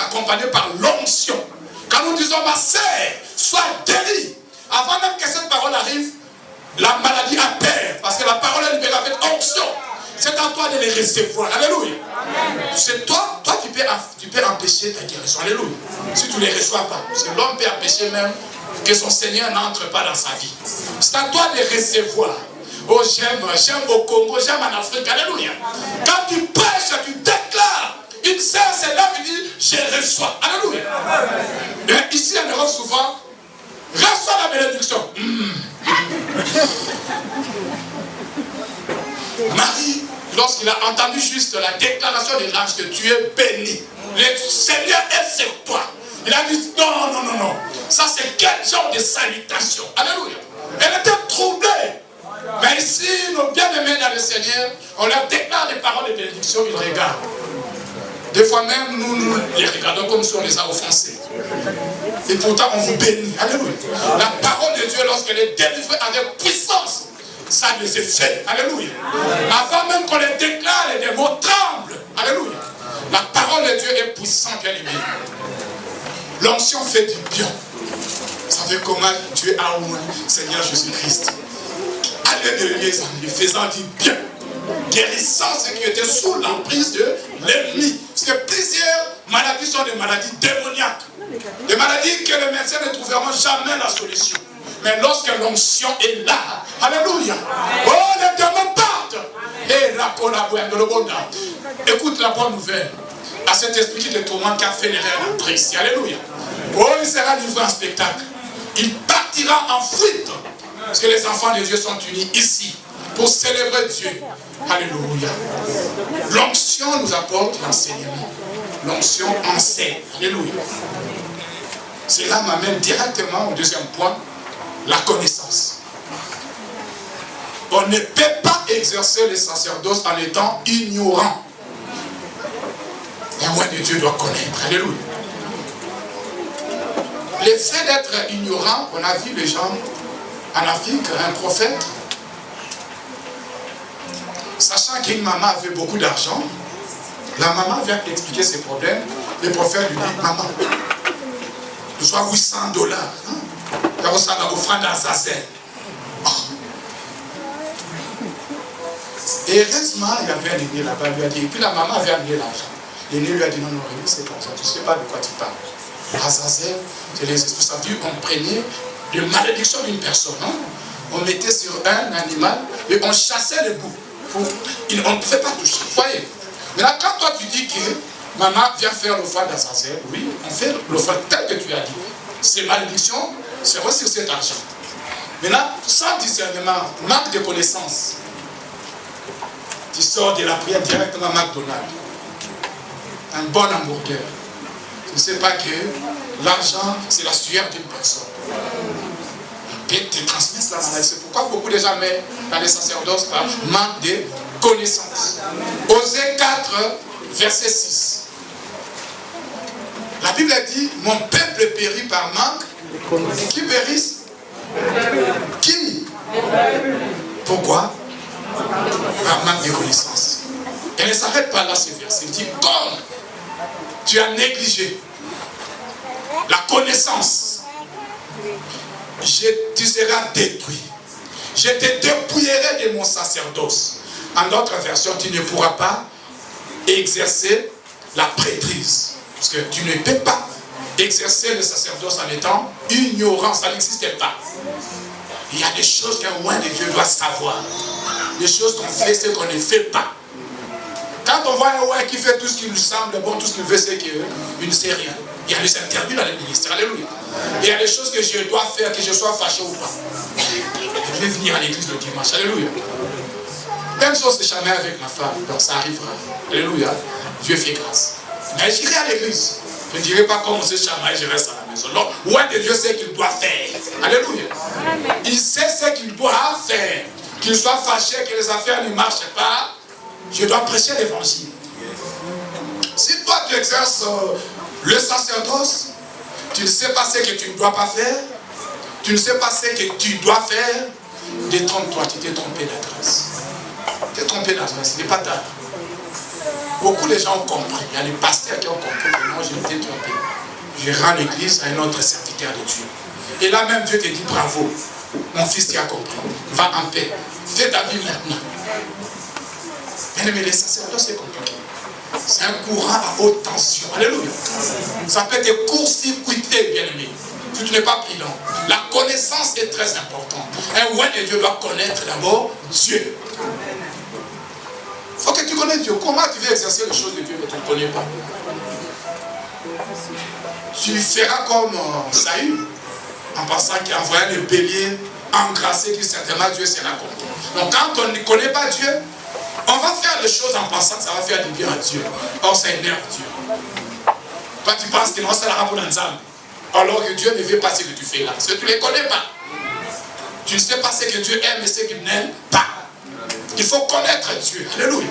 accompagné par l'onction. Quand nous disons ma sœur, sois guérie, avant même que cette parole arrive, la maladie a peur, parce que la parole est libérée avec onction. C'est à toi de les recevoir. Alléluia. C'est toi tu peux empêcher ta guérison. Alléluia. Si tu ne les reçois pas. Parce que l'homme peut empêcher même que son Seigneur n'entre pas dans sa vie. C'est à toi de recevoir. Oh, j'aime au Congo, j'aime en Afrique. Alléluia. Quand tu prêches, tu déclares. Une sœur c'est là qui dit, je reçois. Alléluia. Mais ici en Europe, souvent, reçois la bénédiction. Marie, lorsqu'il a entendu juste la déclaration de l'ange que tu es béni, le Seigneur est sur toi. Il a dit non, non, non, non. Ça c'est quel genre de salutation. Alléluia. Elle était troublée. Mais ici, nos bien-aimés dans le Seigneur, on leur déclare des paroles de bénédiction, ils regardent. Des fois même, nous les regardons comme si on les a offensés. Et pourtant, on vous bénit. Alléluia. La parole de Dieu, lorsqu'elle est délivrée avec puissance, ça a des effets. Alléluia. Avant même qu'on les déclare, les mots tremblent. Alléluia. La parole de Dieu est puissante, bien aimé. L'onction fait du bien. Vous savez comment Dieu a oint Seigneur Jésus-Christ. Allez de lui en lui faisant du bien. Guérissant ceux qui étaient sous l'emprise de l'ennemi. Parce que plusieurs maladies sont des maladies démoniaques. Des maladies que les médecins ne trouveront jamais la solution. Mais lorsque l'onction est là, alléluia, oh les démons partent. Et la collaboration de l'obonda. Écoute la bonne nouvelle. À cet esprit qui te tourmente, qui a fait l'erreur d'entrer ici. Alléluia. Oh, il sera livré en spectacle. Il partira en fuite. Parce que les enfants de Dieu sont unis ici pour célébrer Dieu. Alléluia. L'onction nous apporte l'enseignement. L'onction enseigne. Alléluia. Cela m'amène directement au deuxième point, la connaissance. On ne peut pas exercer le sacerdoce en étant ignorant. Un roi de Dieu doit connaître. Alléluia. Le fait d'être ignorant, on a vu les gens en Afrique, un prophète, sachant qu'une maman avait beaucoup d'argent, la maman vient expliquer ses problèmes, le prophète lui dit, maman, je dois $800. Il y a aussi l'offrande d'Azazel. Et heureusement, il y avait un aîné là-bas, lui a dit, et puis la maman avait amené l'argent. L'aîné lui a dit, non, non, Rémi, c'est l'argent, tu ne sais pas de quoi tu parles. Azazel, c'est les esprits, ça veut dire qu'on prenait de malédiction d'une personne. Hein? On mettait sur un animal et on chassait le bout. On ne pouvait pas toucher. Voyez. Maintenant, quand toi tu dis que maman vient faire l'offrande d'Azazel, oui, on fait l'offrande tel que tu as dit. Ces malédictions seront sur cet argent. Maintenant, sans discernement, manque de connaissance, tu sors de la prière directement à McDonald's. Un bon hamburger. Tu ne sais pas que l'argent, c'est la sueur d'une personne. Et te transmettre la maladie. C'est pourquoi beaucoup de gens mettent dans les sacerdoces par manque de connaissance. Osée 4, verset 6. La Bible dit, mon peuple périt par manque. Qui périsse? Qui? Pourquoi? Par manque de connaissance. Elle ne s'arrête pas là, ce verset. Il dit, comme tu as négligé la connaissance, tu seras détruit. Je te dépouillerai de mon sacerdoce. En d'autres versions, tu ne pourras pas exercer la prêtrise. Parce que tu ne peux pas exercer le sacerdoce en étant ignorant. Ça n'existe pas. Il y a des choses qu'un roi de Dieu doit savoir. Des choses qu'on fait, ce qu'on ne fait pas. Quand on voit un roi qui fait tout ce qui lui semble bon, tout ce qu'il veut, c'est qu'il ne sait rien. Il y a des interdits dans le ministère. Alléluia. Il y a des choses que je dois faire, que je sois fâché ou pas. Je vais venir à l'église le dimanche. Alléluia. Même si on se chamaille avec ma femme, donc ça arrivera. Alléluia. Dieu fait grâce. Mais j'irai à l'église. Je ne dirai pas comme on se chamaille, je reste à la maison. Non, roi de Dieu sait qu'il doit faire. Alléluia. Il sait ce qu'il doit faire. Qu'il soit fâché, que les affaires ne marchent pas. Je dois prêcher l'évangile. Si toi tu exerces le sacerdoce, tu ne sais pas ce que tu ne dois pas faire, tu ne sais pas ce que tu dois faire, détrompe-toi, tu t'es trompé d'adresse. Tu t'es trompé d'adresse, il n'est pas tard. Beaucoup de gens ont compris. Il y a les pasteurs qui ont compris que non, je m'étais trompé. Je rends l'église à un autre serviteur de Dieu. Et là même, Dieu te dit bravo. Mon fils qui a compris. Va en paix. Fais ta vie maintenant. Mais les sacerdoces, c'est compliqué. C'est un courant à haute tension. Alléluia. Ça peut être court-circuité, bien aimé. Tu n'es pas prudent. La connaissance est très importante. Un roi de Dieu doit connaître d'abord Dieu. Il faut que tu connaisses Dieu. Comment tu veux exercer les choses de Dieu mais tu ne connais pas? Tu feras comme Saül, en passant qui a envoyé le bélier engrassé, qui certainement Dieu sera content. Donc quand on ne connaît pas Dieu, on va faire les choses en pensant que ça va faire du bien à Dieu. Or ça énerve Dieu. Toi tu penses que non, ça la pour l'ensemble. Alors que Dieu ne veut pas ce que tu fais là. Parce que tu ne les connais pas. Tu ne sais pas ce que Dieu aime et ce qu'il n'aime pas. Il faut connaître Dieu. Alléluia.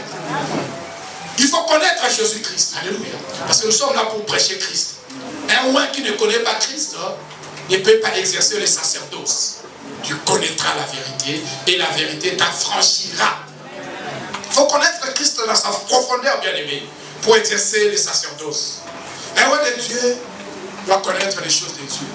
Il faut connaître Jésus-Christ. Alléluia. Parce que nous sommes là pour prêcher Christ. Un roi qui ne connaît pas Christ ne peut pas exercer le sacerdoce. Tu connaîtras la vérité et la vérité t'affranchira. Il faut connaître Christ dans sa profondeur, bien aimé, pour exercer le sacerdoce. Un roi de Dieu doit connaître les choses de Dieu.